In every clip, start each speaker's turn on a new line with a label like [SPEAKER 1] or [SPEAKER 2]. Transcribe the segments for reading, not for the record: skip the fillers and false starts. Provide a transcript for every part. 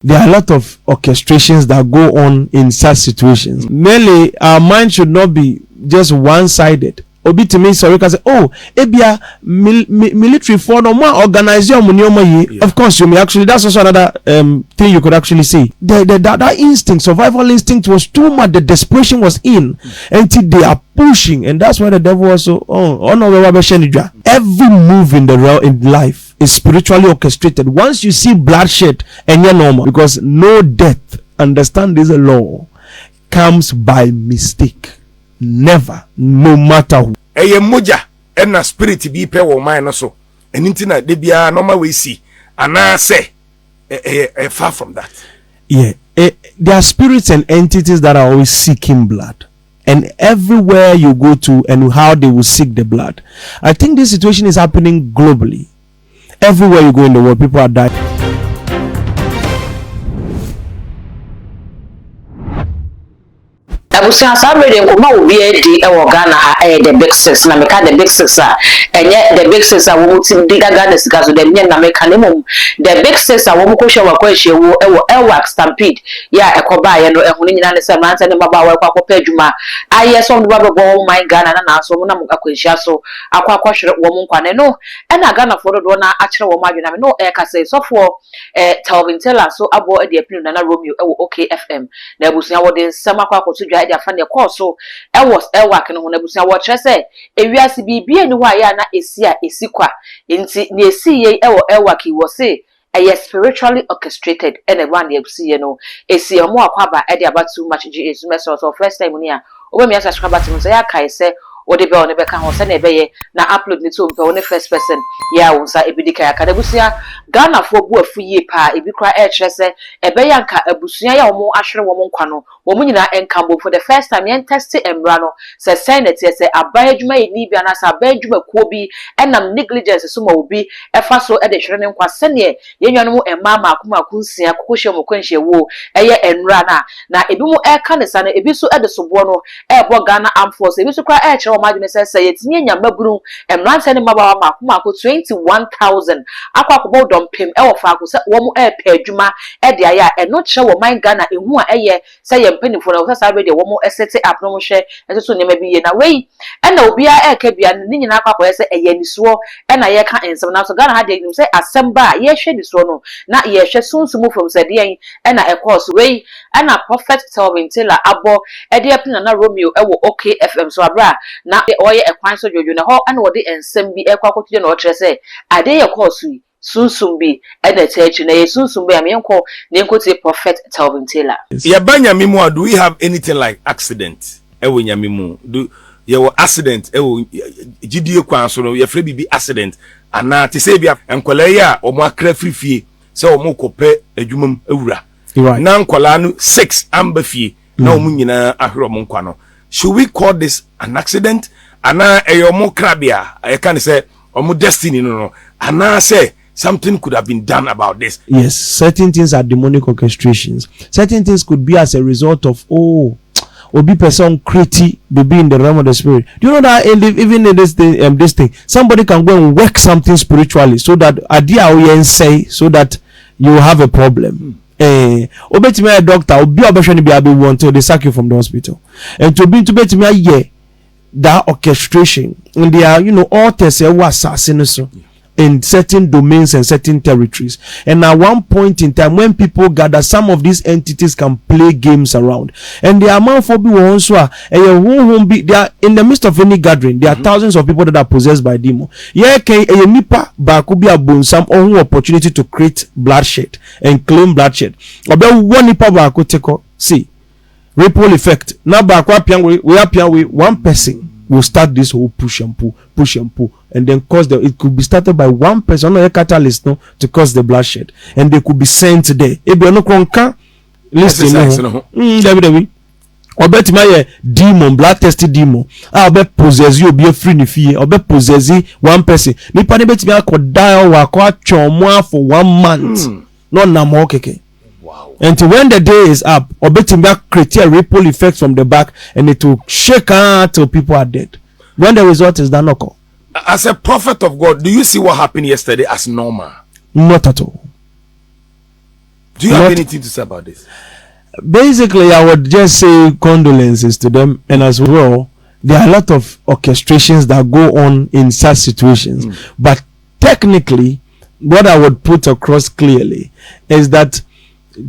[SPEAKER 1] There are a lot of orchestrations that go on in such situations. Mainly, our mind should not be just one-sided. Obi to me, sorry, can say, oh, ebia military for no more organization. Of course, you may actually. That's also another thing you could actually see. That instinct, survival instinct, was too much. The desperation was in, until they are pushing, and that's why the devil also. Every move in life is spiritually orchestrated. Once you see bloodshed, and you're normal, because no death, understand this law, comes by mistake. Never, no matter who.
[SPEAKER 2] Eye moja na spirit bi pe wo man no so. Enti na de bia normal we see. Ana say far from that.
[SPEAKER 1] Yeah, there are spirits and entities that are always seeking blood. And everywhere you go to and how they will seek the blood. I think this situation is happening globally. Everywhere you go in the world, people are dying.
[SPEAKER 3] Abusia sabrede nkoma obi edi e wo Ghana ha the big six na meka the big six enye the big six wo mutim di Ghana sika so dem nye na meka ne mum the big six wo mukoshe wa kwahye wo e wo Stampede ya ekoba ye no ehunu nyina ne se manse ne maba wa akwakopa adwuma aye so ndo babebo my Ghana na so mu na mukakwahya so akwahwere wo mu nkwane no e na Ghana fo do na akere wo madwena me no e ka se so for Telvin so abo e de apinu na Romeo e wo OKFM na abusia wo de sama akwakoto dwa dia fa ne course e was work no ho na busia wo kire se ewiase bibie ni wa ya na esi kwa nti na esi ye e wo work wo se spiritually orchestrated and one the esi no esi omo akwaba e de aba too much GS so first time ni a obemi asa subscribe to say ya kai se ode be on be ka ho se na ebe ye na upload ni to mpe one first person ya wonsa ebidika ya kada busia Ghana fo bu afu ye pa ebi kra e kire se ebe ya nka abusia ya omo ahwere wo nkwa no wo nyina enkambo for the first time yen test embra no se senate se aban adwuma ye ni bia na sa aban adwuma kuo bi enam negligence so ma obi efa so e de hwere ne nkwa se ne yenwanu mu emama akoma kunsia kokohye mo kwanhye wo eye enra na ebi mu e ka ne sa na ebi so e de sobo no e bo Ghana Armed Forces ebi so kra e kire wo madwene se yetinye nyamaburu emranse ne mabawa makoma ko 21,000 akwakobo dompem e wo fa ko se wo mu e pa adwuma e de aya eno kire wo man Ghana ehu a eye se ye mpanifo na wo sa be de wo mu esete up no mo hwe enso ne ma bi ye na wei e na obi a e ka bia ne nyina akwakoye se eye nisuo e na ye ka ensem na so Ghana ha de nim se asemba ye hwe nisuo no na ye hwe sunsumu from se de yen e na e course wei e na prophet Telvin abo e de apina na Romeo e wo OKFM so abra na oye ekwan so jojo na ho ana wode ensem bi ekwakoto na o kire se ade ye course yi sunsumbi e na techi na ye sunsumbi am yenko na enkote prophet Telvin
[SPEAKER 2] ya banyame mu do we have anything like accident e wo nyame mu do ye wo accident e wo gidie kwan so no ye frɛ bibi accident ana te se bia enkola ya o mo akra frifie se o mo kopɛ adwumam awura na nkola no 6 amba fie na o mo nyina ahwere mo nkwa no. Should we call this an accident? Ana eyomo krabia I can say omo destiny no ana say something could have been done about this.
[SPEAKER 1] Yes, certain things are demonic orchestrations. Certain things could be as a result of obi person creative be in the realm of the spirit. Do you know that even in this thing somebody can go and work something spiritually so that adia say so that you have a problem. Obetime a doctor obi obehwe be abi until they sack you from the hospital, and to betime that orchestration and they are all tese assassin so in certain domains and certain territories. And at one point in time when people gather, some of these entities can play games around, and the amount for be one so they are in the midst of any gathering. There are thousands of people that are possessed by demon. Nipa ba could be a some opportunity to create bloodshed and claim bloodshed. About one nipa ba could take see ripple effect. Now ba we one person will start this whole push and pull, and then it could be started by one person, not a catalyst, no, to cause the bloodshed, and they could be sent there. If you no kronka, listen, or bet my demon, blood tested demon. I'll bet possess you, be a free fear, or bet possess one person. Nipa ne bet me I could die or chomoa for 1 month. No namo keke. Until when the day is up, or betting back create a ripple effect from the back, and it will shake out till people are dead. When the result is done, okay.
[SPEAKER 2] As a prophet of God, do you see what happened yesterday as normal?
[SPEAKER 1] Not at all.
[SPEAKER 2] Do you have anything to say about this?
[SPEAKER 1] Basically, I would just say condolences to them, and as well, there are a lot of orchestrations that go on in such situations. But technically, what I would put across clearly is that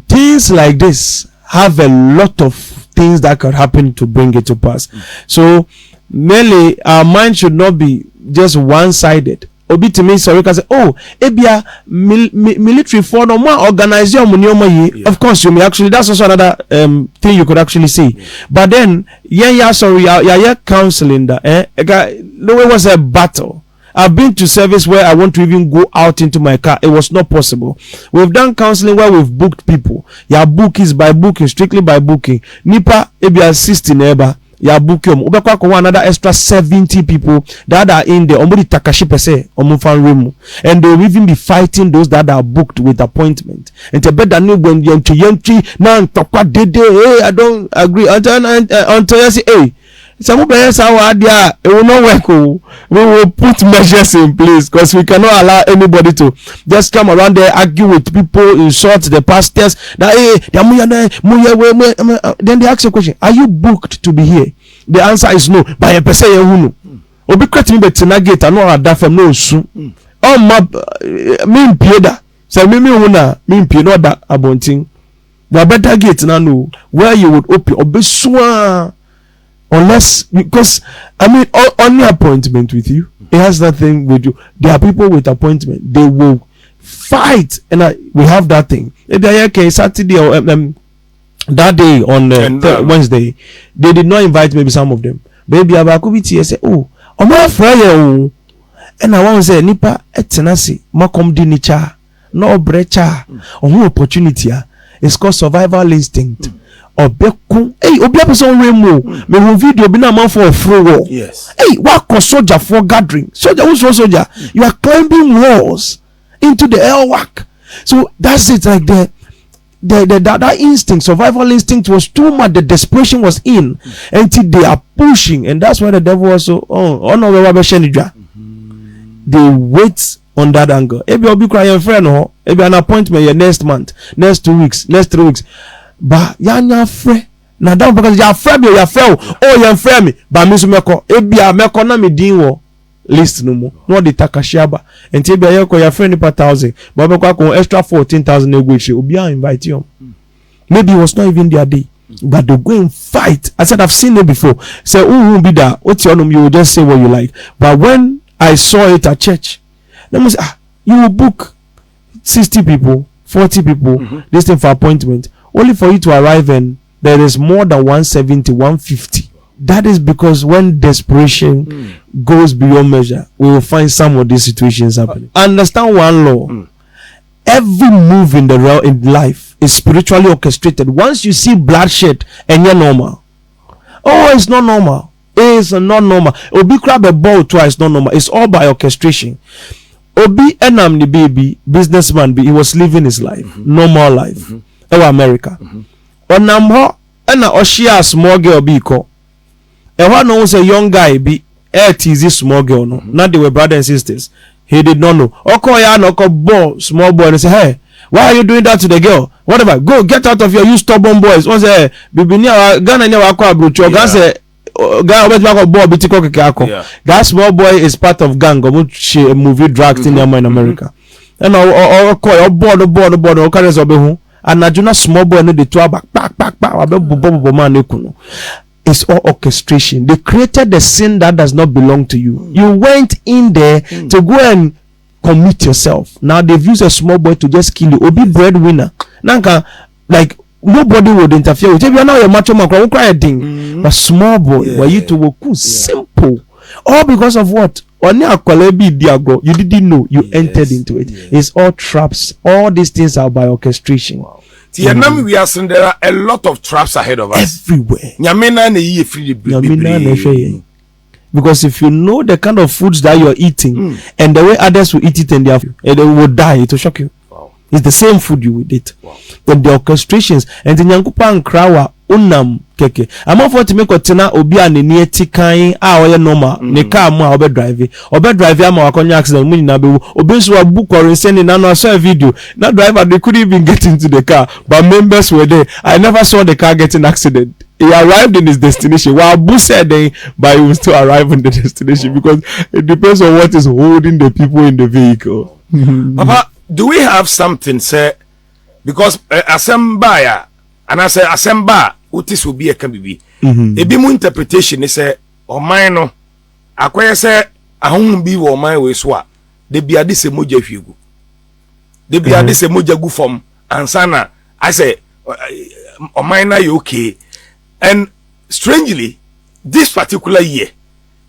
[SPEAKER 1] things like this have a lot of things that could happen to bring it to pass. So mainly our mind should not be just one-sided. Obi to me, so we can say, oh, ebia military for no more organize your money. Of course, you may actually, that's also another thing you could actually see. But then, yeah, counseling that, the way was a battle. I've been to service where I want to even go out into my car. It was not possible. We've done counseling where we've booked people. Your book is by booking, strictly by booking. Nipa, ebia 60 neighbor. Ya book ubekwa kwa another extra 70 people that are in there. Omudi takashi pese omufan remu, and they will even be fighting those that are booked with appointment. And to better know when yentri na ntokwa dede. Hey, I don't agree until you say hey. Some players are there. It will not work. We will put measures in place because we cannot allow anybody to just come around there, argue with people, insult the pastors. That then they ask a question: are you booked to be here? The answer is no. By a person who obi kwati me betina gate ano ada fam no su. Oh my, me mpieda. Say me una me mpieda da abontin. The better gate na no where you would open obesua. Unless, because I mean, on the appointment with you, it has nothing with you. There are people with appointment, they will fight, and we have that thing. Okay, Saturday or that day on Wednesday, they did not invite maybe some of them. Baby, Abakubiti say, oh, I'm not afraid. And I want to say, Nipa etenasi makom di nicha no brecha or opportunity. It's called survival instinct. Obeku hey obi person remo me who video bi na man for free war.
[SPEAKER 2] Yes.
[SPEAKER 1] Hey, what cause soldier for gathering? Soldier who's soldier? You are climbing walls into the air work. So that's it, like that instinct, survival instinct was too much. The desperation was in until they are pushing, and that's why the devil also they wait on that angle. Maybe I'll be crying friend or maybe an appointment next month, next 2 weeks, next 3 weeks. Ba ya frɛ na down because ya frɛ bi ya frɛ o ya frɛ me ba me so meko ebia meko na me din wo list no mo no de takashiaba enti ebia ya ko ya frɛ ni per 1000 ba be kwa extra 14,000 egwechi obi a invite you. Maybe it was not even their day, but they go and fight. I said I've seen it before. Say who be that what's your name, you will just say what you like. But when I saw it at church, let me say you will book 60 people, 40 people this thing for appointment, only for you to arrive and there is more than 170, 150. That is because when desperation goes beyond measure, we will find some of these situations happening. Understand one law. Every move in the realm in life is spiritually orchestrated. Once you see bloodshed and you're normal. Oh, it's not normal. It's not normal. Obi grab a ball twice, not normal. It's all by orchestration. Obi enam the baby businessman, he was living his life, normal life. America. Onam ho na oshia small girl bi ko. One knows a young guy be tease small girl no. Not they were brothers and sisters. He did not know. Okoya no ko ball small boy and say, hey, why are you doing that to the girl? Whatever, go get out of here, you stubborn boys. One say, bibini Ghana nya wa kwa brucho. Gan say, guy always back of ball bitiko keke. That small boy is part of gang. Go movie dragged in America. And okoya board okare so be hu. And Najuna small boy no the two back. It's all orchestration. They created the sin that does not belong to you. You went in there to go and commit yourself. Now they've used a small boy to just kill you. Obi breadwinner. Nanka, like nobody would interfere with you. You're not a macho man, won't cry a thing. But small boy, were you to work simple. All because of what? You didn't know. You entered into it. It's all traps. All these things are by orchestration. Wow.
[SPEAKER 2] There are a lot of traps ahead of us.
[SPEAKER 1] Everywhere. Because if you know the kind of foods that you're eating and the way others will eat it and they will die, it will shock you. Wow. It's the same food you will eat. Wow. But the orchestrations and the Nyankupa and Krawa unam keke amafo to make otena obi aneni etikan a oye normal ne car mu a obe drive ama wakonya accident mu nyina bewu obi so abu quarantine na no saw a video na driver they couldn't even get into the car but members were there. I never saw the car getting accident. He arrived in his destination. While Abu said then, but he will still arrive in the destination because it depends on what is holding the people in the vehicle.
[SPEAKER 2] Papa, do we have something say because assemble and I say assemble utis will be a can be a bit more interpretation is a or mine no akwaya say ahun bi wo man we so a de bia de se moja hwiegu de bia de se moja gu fom ansana I say o mine na you okay. And strangely, this particular year,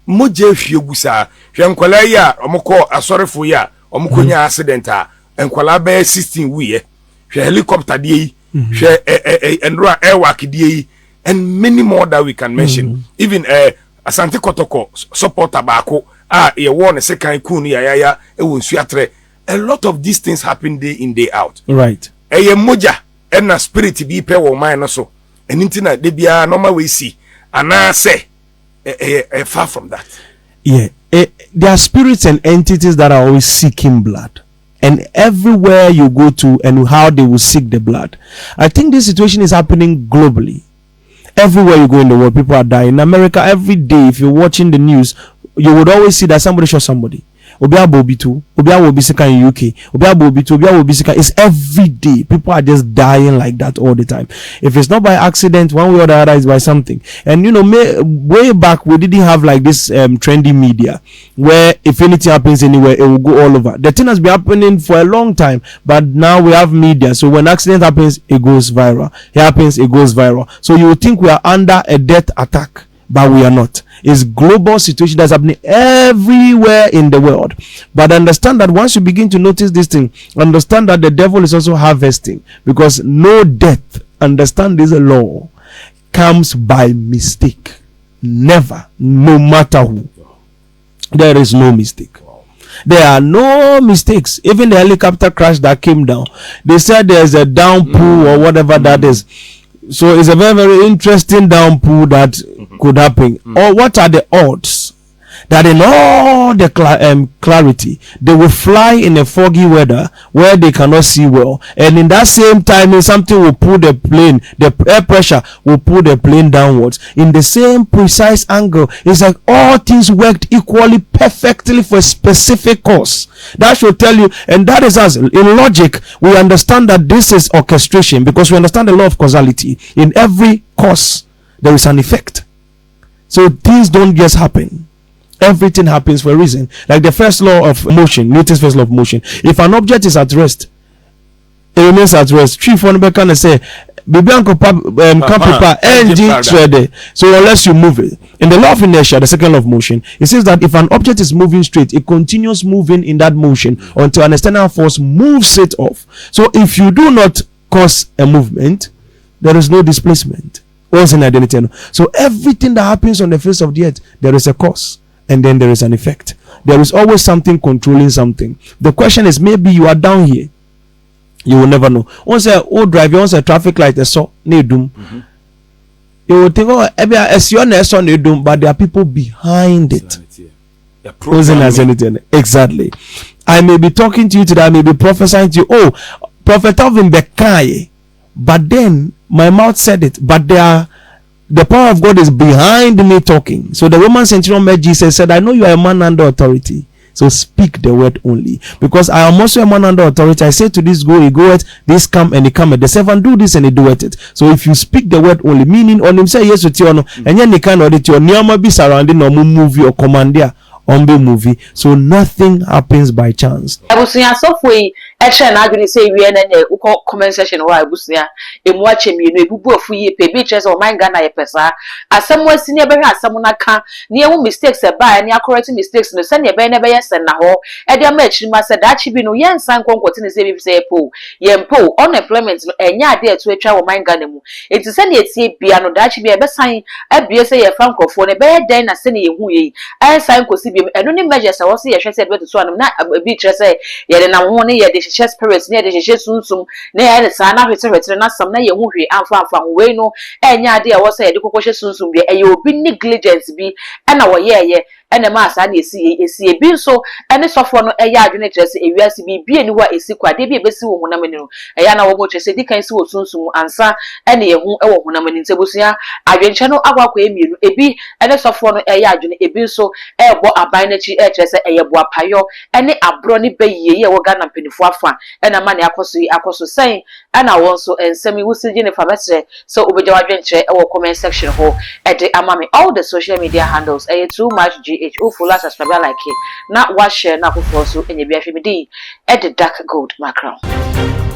[SPEAKER 2] moje hwiegu sa hwenkwala ya omko asorefo ya omko nya accident a enkwala be 16 wiye hwe helicopter die hwe enra airwork die and many more that we can mention. Even Asante Kotoko supporter baako ye won second kun ya e won suatre. A lot of these things happen day in day out.
[SPEAKER 1] Right.
[SPEAKER 2] Ye moja na spirit bi pe wo man no so. And intina de bia normal we see and I say far from that.
[SPEAKER 1] Yeah, there are spirits and entities that are always seeking blood, and everywhere you go to and how they will seek the blood. I think this situation is happening globally. Everywhere you go in the world, people are dying. In America, every day, if you're watching the news, you would always see that somebody shot somebody. Obia Bobitu, Obia Wobisika in UK, Obia Bobitu, Obia Wobisika. It's every day. People are just dying like that all the time. If it's not by accident, one way or the other, it's by something. And you know, way back, we didn't have like this trendy media where if anything happens anywhere, it will go all over. The thing has been happening for a long time, but now we have media. So when accident happens, it goes viral. It happens, it goes viral. So you would think we are under a death attack, but we are not. It's global situation that's happening everywhere in the world. But understand that once you begin to notice this thing, understand that the devil is also harvesting, because no death, understand this law, comes by mistake. Never, no matter who. There is no mistake. There are no mistakes. Even the helicopter crash that came down, they said there's a downpour or whatever that is. So it's a very, very interesting downpour that could happen. Or what are the odds that in all the clarity they will fly in a foggy weather where they cannot see well, and in that same time something will pull the plane, the air pressure will pull the plane downwards in the same precise angle. It's like all things worked equally perfectly for a specific cause. That should tell you, and that is us. In logic, we understand that this is orchestration because we understand the law of causality. In every cause there is an effect. So things don't just happen. Everything happens for a reason. Like the first law of motion, Newton's first law of motion. If an object is at rest, it remains at rest. Chief one can say, engine threaded. So unless you move it. In the law of inertia, the second law of motion, it says that if an object is moving straight, it continues moving in that motion until an external force moves it off. So if you do not cause a movement, there is no displacement. What's in identity? So everything that happens on the face of the earth, there is a cause. And then there is an effect. There is always something controlling something. The question is, maybe you are down here. You will never know. Once a old driver, once a traffic light, a saw, you will think, oh, but there are people behind it. Exactly. I may be talking to you today, I may be prophesying to you, oh, Prophet Telvin Bekai, but then my mouth said it, but the power of God is behind me talking. So the Roman centurion met Jesus, said, I know you are a man under authority, so speak the word only, because I am also a man under authority. I say to this, go, he goeth, this come, and he cometh. The servant do this, and he doeth it. So if you speak the word only, meaning on him say yes with you, and then he can audit your near be surrounding or movie or commander on the movie. So nothing happens by chance.
[SPEAKER 3] I was saying, so we actually not say we are in a comment section why I was there. In watching me, you go for ye pay beaches or my Ghana pesa. As someone senior bear, someone I can near mistakes by any correcting mistakes, no send your banner by yes and now. And your match must say that she be no young son continue to say po. Yem po unemployment and ya dear to a child of my Ghana. It is any see piano that she be a best sign at BSA a franco for a bad day and sending you who I sign could see and only measures I was here. She said, but to one not a beach say, yet and I want ye hyehyɛ spirits ne de hyehyɛ sunsum na yɛ de saa na hwete na sam na yɛ hu hwe amfa we no enya ade a wo sɛ yɛ de kokɔhyɛ sunsum bi ɛyɛ obi negligence bi ɛna wɔyɛɛyɛ ɛna ma asa na esi ebi nso ɛne sɔfo no ɛyɛ adwene kyerɛ sɛ ewiase bi bie ni hɔ a esi kwa de bi ebesi wo honam ni no ɛyɛ na wo mo kyerɛ sɛ di kan si wo sunsum ansa ɛna ehu ɛwɔ honam ni ntebusua adwenkyɛ no akwa emienu ebi ɛne sɔfo no ɛyɛ adwene ebi nso ɛbɔ aban n'akyi ɛkyerɛ sɛ ɛyɛ bo apayɔ ɛne abro ne bɛyie yɛ wɔ Ghana mpanifo afa ɛna ma ne akɔso sɛn ɛna wɔn nso nsɛm yi wusi gye ne fa bɛkyerɛ sɛ obegya wadwenkyerɛ ɛwɔ comment section hɔ ɛde ama me all the social media handles ɛyɛ too much gh o follow subscribe like it na wa share na akofo so ɛnyɛ bi ahwɛ me di ɛde dark gold background.